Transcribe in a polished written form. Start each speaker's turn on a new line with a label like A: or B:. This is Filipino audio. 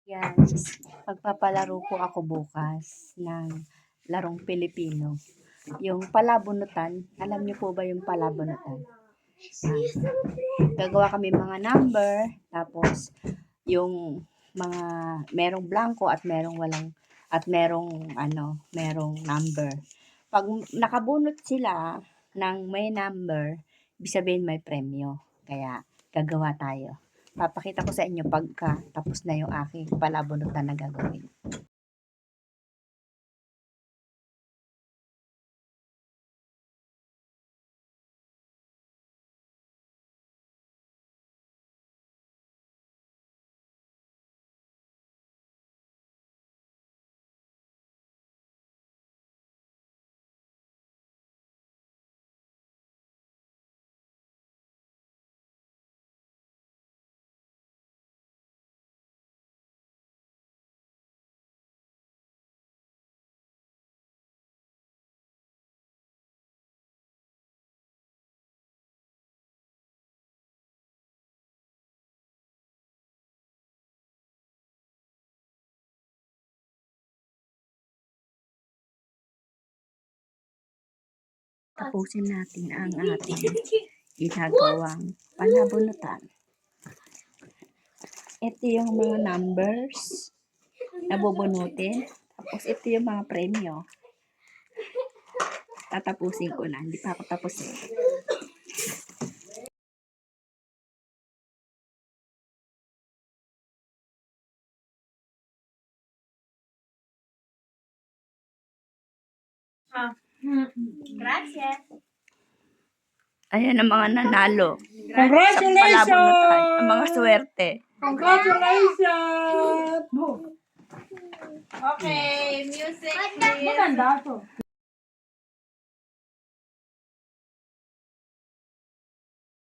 A: Guys, magpapalaro po ako bukas ng larong Pilipino. Yung palabunutan, alam niyo po ba yung palabunutan? Gagawa kami mga number, tapos yung mga merong blanco at merong walang at merong number. Pag nakabunot sila ng may number, ibig sabihin may premyo. Kaya gagawa tayo. Papakita ko sa inyo pagka tapos na yung aking palabunutan na gagawin. Tapusin natin ang ating ginagawang palabunutan. Ito yung mga numbers na bubunutin. Tapos ito yung mga premyo. Tatapusin ko na. Hindi pa ako tapos eh.
B: Gracias.
A: Ayan ang mga nanalo.
C: Congratulations!
A: Sa palabunutan. Ang mga swerte.
C: Congratulations!
B: Okay, music please.
C: Maganda to.